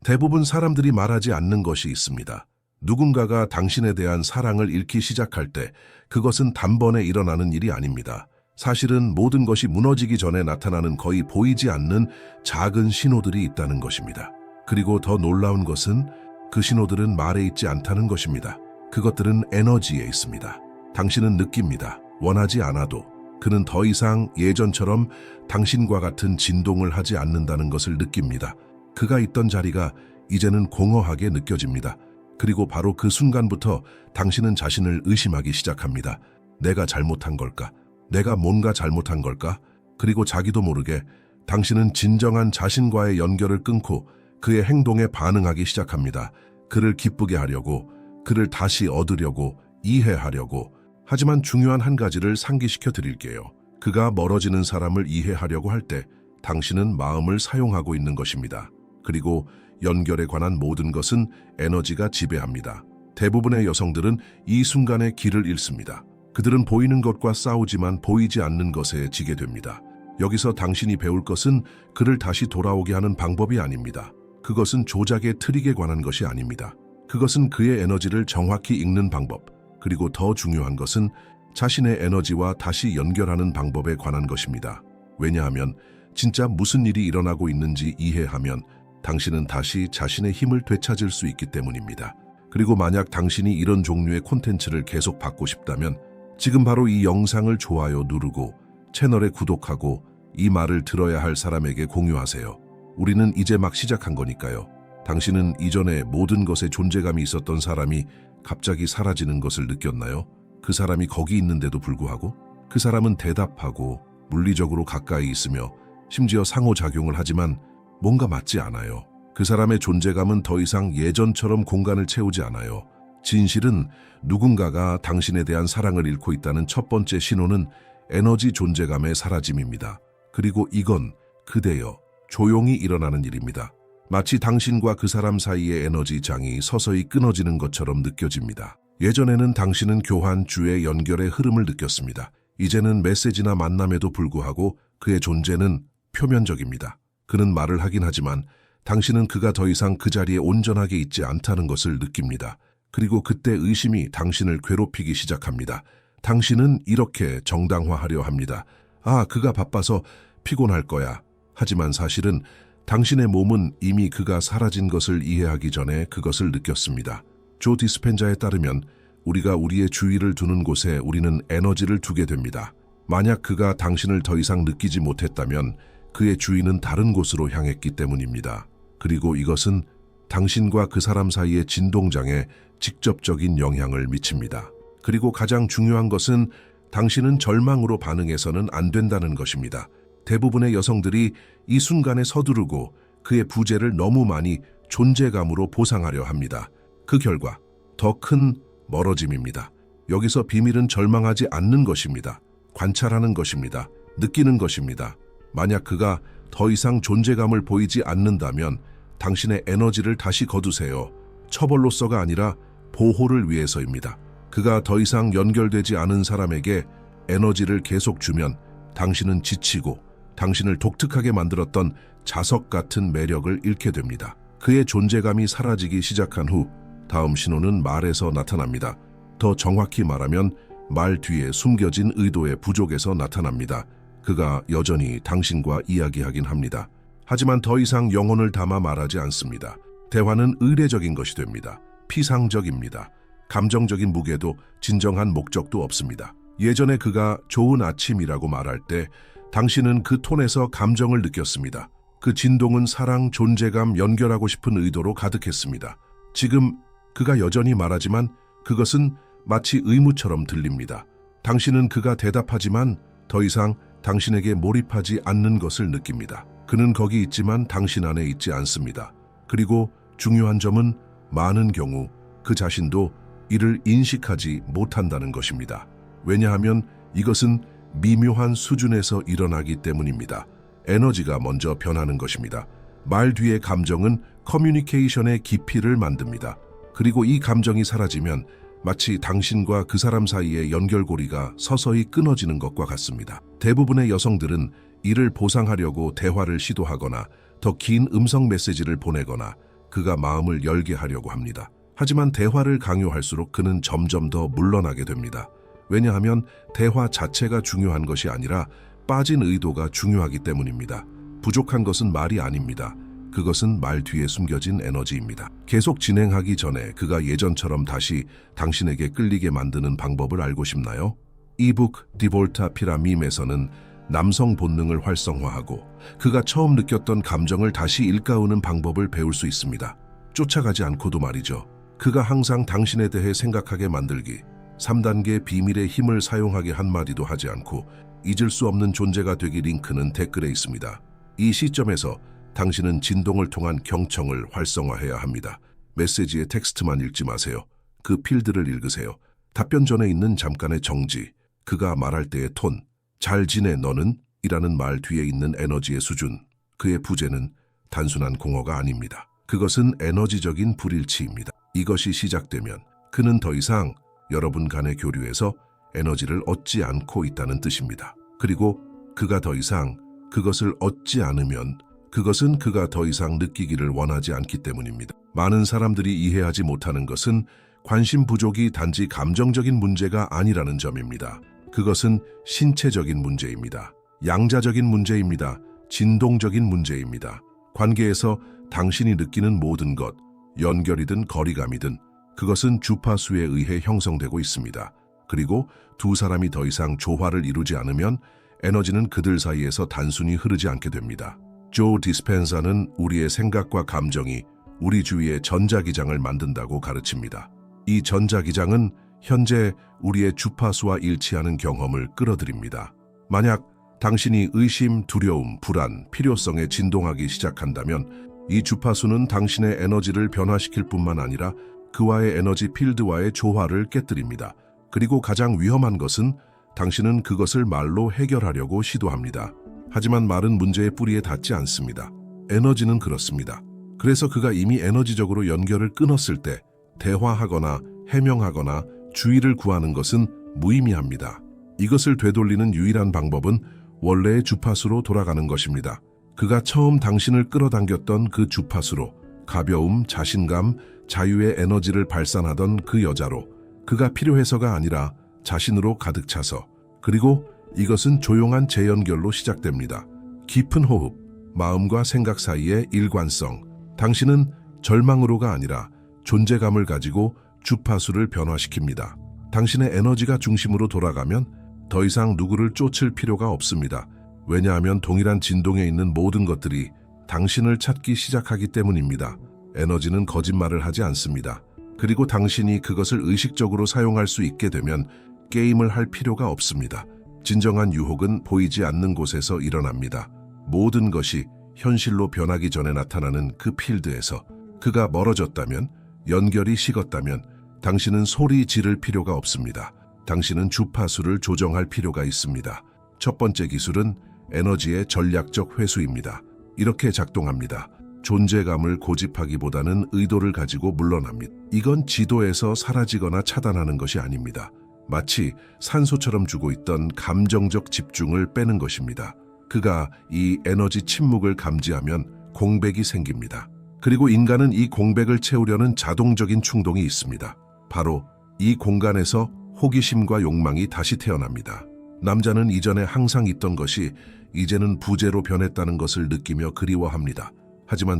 대부분 사람들이 말하지 않는 것이 있습니다. 누군가가 당신에 대한 사랑을 잃기 시작할 때 그것은 단번에 일어나는 일이 아닙니다. 사실은 모든 것이 무너지기 전에 나타나는 거의 보이지 않는 작은 신호들이 있다는 것입니다. 그리고 더 놀라운 것은 그 신호들은 말에 있지 않다는 것입니다. 그것들은 에너지에 있습니다. 당신은 느낍니다. 원하지 않아도 그는 더 이상 예전처럼 당신과 같은 진동을 하지 않는다는 것을 느낍니다. 그가 있던 자리가 이제는 공허하게 느껴집니다. 그리고 바로 그 순간부터 당신은 자신을 의심하기 시작합니다. 내가 잘못한 걸까? 내가 뭔가 잘못한 걸까? 그리고 자기도 모르게 당신은 진정한 자신과의 연결을 끊고 그의 행동에 반응하기 시작합니다. 그를 기쁘게 하려고, 그를 다시 얻으려고, 이해하려고. 하지만 중요한 한 가지를 상기시켜 드릴게요. 그가 멀어지는 사람을 이해하려고 할 때 당신은 마음을 사용하고 있는 것입니다. 그리고 연결에 관한 모든 것은 에너지가 지배합니다. 대부분의 여성들은 이 순간에 길을 잃습니다. 그들은 보이는 것과 싸우지만 보이지 않는 것에 지게 됩니다. 여기서 당신이 배울 것은 그를 다시 돌아오게 하는 방법이 아닙니다. 그것은 조작의 트릭에 관한 것이 아닙니다. 그것은 그의 에너지를 정확히 읽는 방법, 그리고 더 중요한 것은 자신의 에너지와 다시 연결하는 방법에 관한 것입니다. 왜냐하면 진짜 무슨 일이 일어나고 있는지 이해하면 당신은 다시 자신의 힘을 되찾을 수 있기 때문입니다. 그리고 만약 당신이 이런 종류의 콘텐츠를 계속 받고 싶다면 지금 바로 이 영상을 좋아요 누르고 채널에 구독하고 이 말을 들어야 할 사람에게 공유하세요. 우리는 이제 막 시작한 거니까요. 당신은 이전에 모든 것에 존재감이 있었던 사람이 갑자기 사라지는 것을 느꼈나요? 그 사람이 거기 있는데도 불구하고 그 사람은 대답하고 물리적으로 가까이 있으며 심지어 상호작용을 하지만 뭔가 맞지 않아요. 그 사람의 존재감은 더 이상 예전처럼 공간을 채우지 않아요. 진실은 누군가가 당신에 대한 사랑을 잃고 있다는 첫 번째 신호는 에너지 존재감의 사라짐입니다. 그리고 이건 그대여 조용히 일어나는 일입니다. 마치 당신과 그 사람 사이의 에너지 장이 서서히 끊어지는 것처럼 느껴집니다. 예전에는 당신은 교환, 주의 연결의 흐름을 느꼈습니다. 이제는 메시지나 만남에도 불구하고 그의 존재는 표면적입니다. 그는 말을 하긴 하지만 당신은 그가 더 이상 그 자리에 온전하게 있지 않다는 것을 느낍니다. 그리고 그때 의심이 당신을 괴롭히기 시작합니다. 당신은 이렇게 정당화하려 합니다. 아, 그가 바빠서 피곤할 거야. 하지만 사실은 당신의 몸은 이미 그가 사라진 것을 이해하기 전에 그것을 느꼈습니다. 조 디스펜자에 따르면 우리가 우리의 주의를 두는 곳에 우리는 에너지를 두게 됩니다. 만약 그가 당신을 더 이상 느끼지 못했다면 그의 주의는 다른 곳으로 향했기 때문입니다. 그리고 이것은 당신과 그 사람 사이의 진동장에 직접적인 영향을 미칩니다. 그리고 가장 중요한 것은 당신은 절망으로 반응해서는 안 된다는 것입니다. 대부분의 여성들이 이 순간에 서두르고 그의 부재를 너무 많이 존재감으로 보상하려 합니다. 그 결과 더 큰 멀어짐입니다. 여기서 비밀은 절망하지 않는 것입니다. 관찰하는 것입니다. 느끼는 것입니다. 만약 그가 더 이상 존재감을 보이지 않는다면 당신의 에너지를 다시 거두세요. 처벌로서가 아니라 보호를 위해서입니다. 그가 더 이상 연결되지 않은 사람에게 에너지를 계속 주면 당신은 지치고 당신을 독특하게 만들었던 자석 같은 매력을 잃게 됩니다. 그의 존재감이 사라지기 시작한 후 다음 신호는 말에서 나타납니다. 더 정확히 말하면 말 뒤에 숨겨진 의도의 부족에서 나타납니다. 그가 여전히 당신과 이야기하긴 합니다. 하지만 더 이상 영혼을 담아 말하지 않습니다. 대화는 의례적인 것이 됩니다. 피상적입니다. 감정적인 무게도 진정한 목적도 없습니다. 예전에 그가 좋은 아침이라고 말할 때 당신은 그 톤에서 감정을 느꼈습니다. 그 진동은 사랑, 존재감, 연결하고 싶은 의도로 가득했습니다. 지금 그가 여전히 말하지만 그것은 마치 의무처럼 들립니다. 당신은 그가 대답하지만 더 이상 당신에게 몰입하지 않는 것을 느낍니다. 그는 거기 있지만 당신 안에 있지 않습니다. 그리고 중요한 점은 많은 경우 그 자신도 이를 인식하지 못한다는 것입니다. 왜냐하면 이것은 미묘한 수준에서 일어나기 때문입니다. 에너지가 먼저 변하는 것입니다. 말 뒤의 감정은 커뮤니케이션의 깊이를 만듭니다. 그리고 이 감정이 사라지면 마치 당신과 그 사람 사이의 연결고리가 서서히 끊어지는 것과 같습니다. 대부분의 여성들은 이를 보상하려고 대화를 시도하거나 더 긴 음성 메시지를 보내거나 그가 마음을 열게 하려고 합니다. 하지만 대화를 강요할수록 그는 점점 더 물러나게 됩니다. 왜냐하면 대화 자체가 중요한 것이 아니라 빠진 의도가 중요하기 때문입니다. 부족한 것은 말이 아닙니다. 그것은 말 뒤에 숨겨진 에너지입니다. 계속 진행하기 전에 그가 예전처럼 다시 당신에게 끌리게 만드는 방법을 알고 싶나요? 이북 디볼타 피라밈에서는 남성 본능을 활성화하고 그가 처음 느꼈던 감정을 다시 일깨우는 방법을 배울 수 있습니다. 쫓아가지 않고도 말이죠. 그가 항상 당신에 대해 생각하게 만들기, 3단계 비밀의 힘을 사용하게 한마디도 하지 않고 잊을 수 없는 존재가 되기 링크는 댓글에 있습니다. 이 시점에서 당신은 진동을 통한 경청을 활성화해야 합니다. 메시지의 텍스트만 읽지 마세요. 그 필드를 읽으세요. 답변 전에 있는 잠깐의 정지, 그가 말할 때의 톤, 잘 지내 너는? 이라는 말 뒤에 있는 에너지의 수준, 그의 부재는 단순한 공허가 아닙니다. 그것은 에너지적인 불일치입니다. 이것이 시작되면 그는 더 이상 여러분 간의 교류에서 에너지를 얻지 않고 있다는 뜻입니다. 그리고 그가 더 이상 그것을 얻지 않으면 그것은 그가 더 이상 느끼기를 원하지 않기 때문입니다. 많은 사람들이 이해하지 못하는 것은 관심 부족이 단지 감정적인 문제가 아니라는 점입니다. 그것은 신체적인 문제입니다. 양자적인 문제입니다. 진동적인 문제입니다. 관계에서 당신이 느끼는 모든 것, 연결이든 거리감이든 그것은 주파수에 의해 형성되고 있습니다. 그리고 두 사람이 더 이상 조화를 이루지 않으면 에너지는 그들 사이에서 단순히 흐르지 않게 됩니다. 조 디스펜자는 우리의 생각과 감정이 우리 주위에 전자기장을 만든다고 가르칩니다. 이 전자기장은 현재 우리의 주파수와 일치하는 경험을 끌어들입니다. 만약 당신이 의심, 두려움, 불안, 필요성에 진동하기 시작한다면 이 주파수는 당신의 에너지를 변화시킬 뿐만 아니라 그와의 에너지 필드와의 조화를 깨뜨립니다. 그리고 가장 위험한 것은 당신은 그것을 말로 해결하려고 시도합니다. 하지만 말은 문제의 뿌리에 닿지 않습니다. 에너지는 그렇습니다. 그래서 그가 이미 에너지적으로 연결을 끊었을 때 대화하거나 해명하거나 주의를 구하는 것은 무의미합니다. 이것을 되돌리는 유일한 방법은 원래의 주파수로 돌아가는 것입니다. 그가 처음 당신을 끌어당겼던 그 주파수로, 가벼움, 자신감, 자유의 에너지를 발산하던 그 여자로, 그가 필요해서가 아니라 자신으로 가득 차서, 그리고 이것은 조용한 재연결로 시작됩니다. 깊은 호흡, 마음과 생각 사이의 일관성. 당신은 절망으로가 아니라 존재감을 가지고 주파수를 변화시킵니다. 당신의 에너지가 중심으로 돌아가면 더 이상 누구를 쫓을 필요가 없습니다. 왜냐하면 동일한 진동에 있는 모든 것들이 당신을 찾기 시작하기 때문입니다. 에너지는 거짓말을 하지 않습니다. 그리고 당신이 그것을 의식적으로 사용할 수 있게 되면 게임을 할 필요가 없습니다. 진정한 유혹은 보이지 않는 곳에서 일어납니다. 모든 것이 현실로 변하기 전에 나타나는 그 필드에서 그가 멀어졌다면, 연결이 식었다면 당신은 소리 지를 필요가 없습니다. 당신은 주파수를 조정할 필요가 있습니다. 첫 번째 기술은 에너지의 전략적 회수입니다. 이렇게 작동합니다. 존재감을 고집하기보다는 의도를 가지고 물러납니다. 이건 지도에서 사라지거나 차단하는 것이 아닙니다. 마치 산소처럼 주고 있던 감정적 집중을 빼는 것입니다. 그가 이 에너지 침묵을 감지하면 공백이 생깁니다. 그리고 인간은 이 공백을 채우려는 자동적인 충동이 있습니다. 바로 이 공간에서 호기심과 욕망이 다시 태어납니다. 남자는 이전에 항상 있던 것이 이제는 부재로 변했다는 것을 느끼며 그리워합니다. 하지만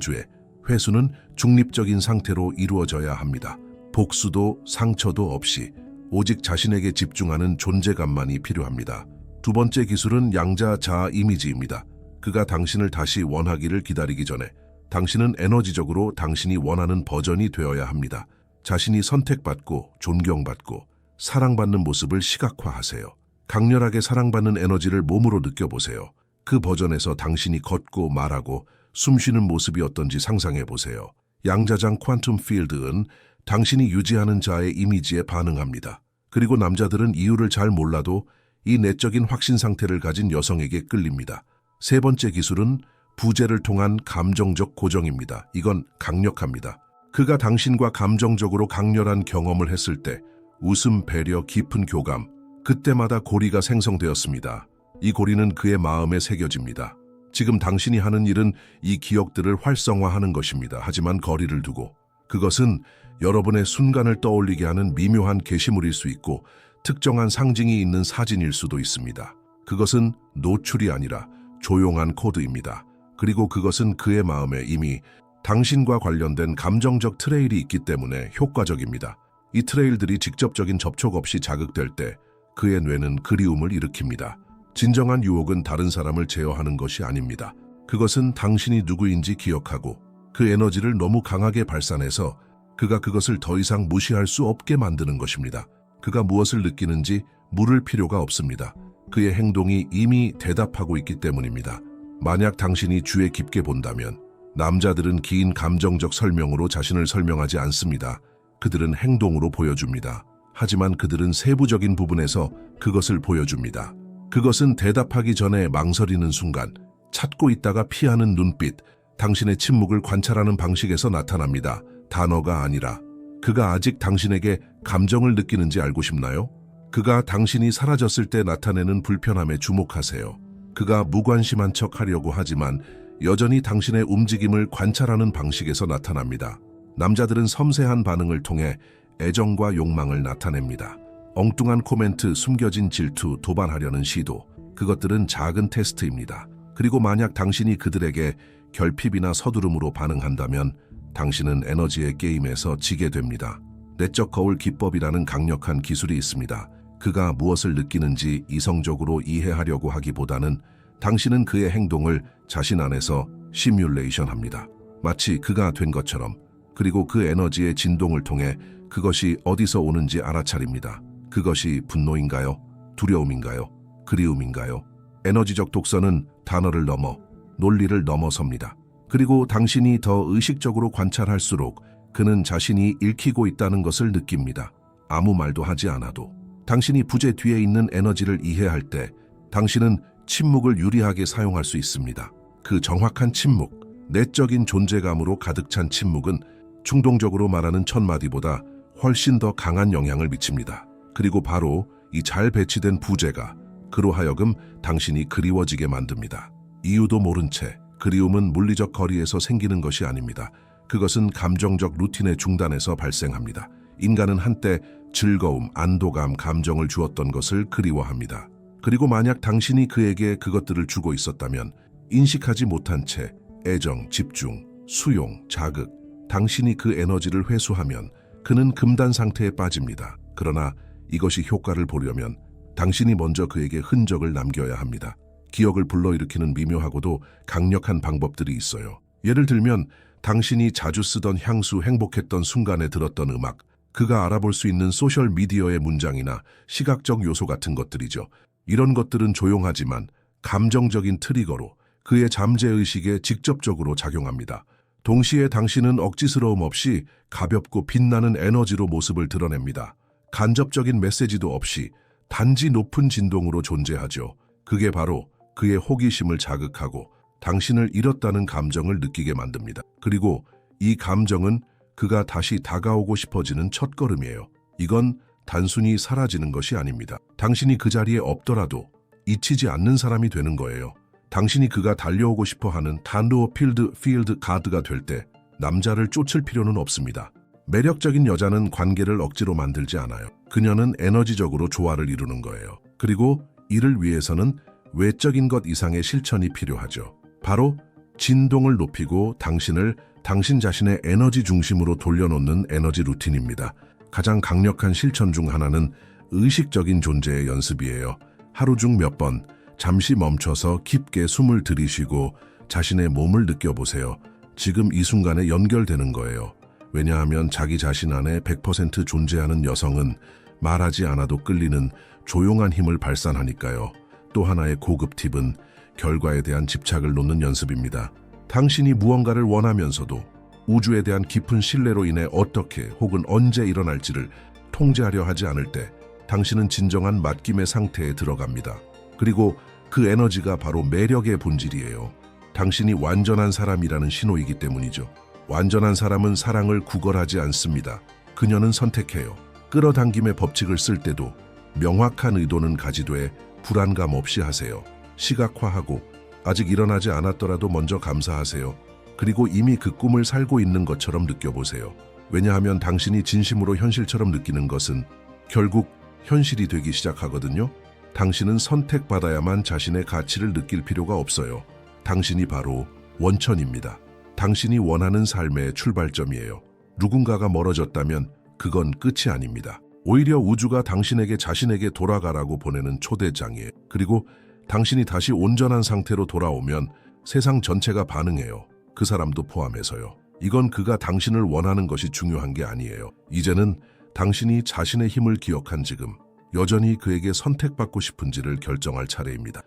회수는 중립적인 상태로 이루어져야 합니다. 복수도 상처도 없이 오직 자신에게 집중하는 존재감만이 필요합니다. 두 번째 기술은 양자 자아 이미지입니다. 그가 당신을 다시 원하기를 기다리기 전에 당신은 에너지적으로 당신이 원하는 버전이 되어야 합니다. 자신이 선택받고 존경받고 사랑받는 모습을 시각화하세요. 강렬하게 사랑받는 에너지를 몸으로 느껴보세요. 그 버전에서 당신이 걷고 말하고 숨쉬는 모습이 어떤지 상상해보세요. 양자장 퀀텀 필드는 당신이 유지하는 자의 이미지에 반응합니다. 그리고 남자들은 이유를 잘 몰라도 이 내적인 확신 상태를 가진 여성에게 끌립니다. 세 번째 기술은 부재를 통한 감정적 고정입니다. 이건 강력합니다. 그가 당신과 감정적으로 강렬한 경험을 했을 때 웃음, 배려, 깊은 교감, 그때마다 고리가 생성되었습니다. 이 고리는 그의 마음에 새겨집니다. 지금 당신이 하는 일은 이 기억들을 활성화하는 것입니다. 하지만 거리를 두고 그것은 여러분의 순간을 떠올리게 하는 미묘한 게시물일 수 있고 특정한 상징이 있는 사진일 수도 있습니다. 그것은 노출이 아니라 조용한 코드입니다. 그리고 그것은 그의 마음에 이미 당신과 관련된 감정적 트레일이 있기 때문에 효과적입니다. 이 트레일들이 직접적인 접촉 없이 자극될 때 그의 뇌는 그리움을 일으킵니다. 진정한 유혹은 다른 사람을 제어하는 것이 아닙니다. 그것은 당신이 누구인지 기억하고 그 에너지를 너무 강하게 발산해서 그가 그것을 더 이상 무시할 수 없게 만드는 것입니다. 그가 무엇을 느끼는지 물을 필요가 없습니다. 그의 행동이 이미 대답하고 있기 때문입니다. 만약 당신이 주의 깊게 본다면 남자들은 긴 감정적 설명으로 자신을 설명하지 않습니다. 그들은 행동으로 보여줍니다. 하지만 그들은 세부적인 부분에서 그것을 보여줍니다. 그것은 대답하기 전에 망설이는 순간, 찾고 있다가 피하는 눈빛, 당신의 침묵을 관찰하는 방식에서 나타납니다. 단어가 아니라. 그가 아직 당신에게 감정을 느끼는지 알고 싶나요? 그가 당신이 사라졌을 때 나타내는 불편함에 주목하세요. 그가 무관심한 척 하려고 하지만 여전히 당신의 움직임을 관찰하는 방식에서 나타납니다. 남자들은 섬세한 반응을 통해 애정과 욕망을 나타냅니다. 엉뚱한 코멘트, 숨겨진 질투, 도발하려는 시도, 그것들은 작은 테스트입니다. 그리고 만약 당신이 그들에게 결핍이나 서두름으로 반응한다면 당신은 에너지의 게임에서 지게 됩니다. 내적 거울 기법이라는 강력한 기술이 있습니다. 그가 무엇을 느끼는지 이성적으로 이해하려고 하기보다는 당신은 그의 행동을 자신 안에서 시뮬레이션합니다. 마치 그가 된 것처럼. 그리고 그 에너지의 진동을 통해 그것이 어디서 오는지 알아차립니다. 그것이 분노인가요? 두려움인가요? 그리움인가요? 에너지적 독서는 단어를 넘어 논리를 넘어섭니다. 그리고 당신이 더 의식적으로 관찰할수록 그는 자신이 읽히고 있다는 것을 느낍니다. 아무 말도 하지 않아도. 당신이 부재 뒤에 있는 에너지를 이해할 때 당신은 침묵을 유리하게 사용할 수 있습니다. 그 정확한 침묵, 내적인 존재감으로 가득 찬 침묵은 충동적으로 말하는 첫마디보다 훨씬 더 강한 영향을 미칩니다. 그리고 바로 이 잘 배치된 부재가 그로 하여금 당신이 그리워지게 만듭니다. 이유도 모른 채. 그리움은 물리적 거리에서 생기는 것이 아닙니다. 그것은 감정적 루틴의 중단에서 발생합니다. 인간은 한때 즐거움, 안도감, 감정을 주었던 것을 그리워합니다. 그리고 만약 당신이 그에게 그것들을 주고 있었다면 인식하지 못한 채 애정, 집중, 수용, 자극, 당신이 그 에너지를 회수하면 그는 금단 상태에 빠집니다. 그러나 이것이 효과를 보려면 당신이 먼저 그에게 흔적을 남겨야 합니다. 기억을 불러일으키는 미묘하고도 강력한 방법들이 있어요. 예를 들면 당신이 자주 쓰던 향수, 행복했던 순간에 들었던 음악, 그가 알아볼 수 있는 소셜미디어의 문장이나 시각적 요소 같은 것들이죠. 이런 것들은 조용하지만 감정적인 트리거로 그의 잠재의식에 직접적으로 작용합니다. 동시에 당신은 억지스러움 없이 가볍고 빛나는 에너지로 모습을 드러냅니다. 간접적인 메시지도 없이 단지 높은 진동으로 존재하죠. 그게 바로 그의 호기심을 자극하고 당신을 잃었다는 감정을 느끼게 만듭니다. 그리고 이 감정은 그가 다시 다가오고 싶어지는 첫걸음이에요. 이건 단순히 사라지는 것이 아닙니다. 당신이 그 자리에 없더라도 잊히지 않는 사람이 되는 거예요. 당신이 그가 달려오고 싶어하는 단도 필드 가드가 될 때 남자를 쫓을 필요는 없습니다. 매력적인 여자는 관계를 억지로 만들지 않아요. 그녀는 에너지적으로 조화를 이루는 거예요. 그리고 이를 위해서는 외적인 것 이상의 실천이 필요하죠. 바로 진동을 높이고 당신을 당신 자신의 에너지 중심으로 돌려놓는 에너지 루틴입니다. 가장 강력한 실천 중 하나는 의식적인 존재의 연습이에요. 하루 중 몇 번 잠시 멈춰서 깊게 숨을 들이쉬고 자신의 몸을 느껴보세요. 지금 이 순간에 연결되는 거예요. 왜냐하면 자기 자신 안에 100% 존재하는 여성은 말하지 않아도 끌리는 조용한 힘을 발산하니까요. 또 하나의 고급 팁은 결과에 대한 집착을 놓는 연습입니다. 당신이 무언가를 원하면서도 우주에 대한 깊은 신뢰로 인해 어떻게 혹은 언제 일어날지를 통제하려 하지 않을 때 당신은 진정한 맡김의 상태에 들어갑니다. 그리고 그 에너지가 바로 매력의 본질이에요. 당신이 완전한 사람이라는 신호이기 때문이죠. 완전한 사람은 사랑을 구걸하지 않습니다. 그녀는 선택해요. 끌어당김의 법칙을 쓸 때도 명확한 의도는 가지되 불안감 없이 하세요. 시각화하고 아직 일어나지 않았더라도 먼저 감사하세요. 그리고 이미 그 꿈을 살고 있는 것처럼 느껴보세요. 왜냐하면 당신이 진심으로 현실처럼 느끼는 것은 결국 현실이 되기 시작하거든요. 당신은 선택받아야만 자신의 가치를 느낄 필요가 없어요. 당신이 바로 원천입니다. 당신이 원하는 삶의 출발점이에요. 누군가가 멀어졌다면 그건 끝이 아닙니다. 오히려 우주가 당신에게 자신에게 돌아가라고 보내는 초대장이에요. 그리고 당신이 다시 온전한 상태로 돌아오면 세상 전체가 반응해요. 그 사람도 포함해서요. 이건 그가 당신을 원하는 것이 중요한 게 아니에요. 이제는 당신이 자신의 힘을 기억한 지금 여전히 그에게 선택받고 싶은지를 결정할 차례입니다.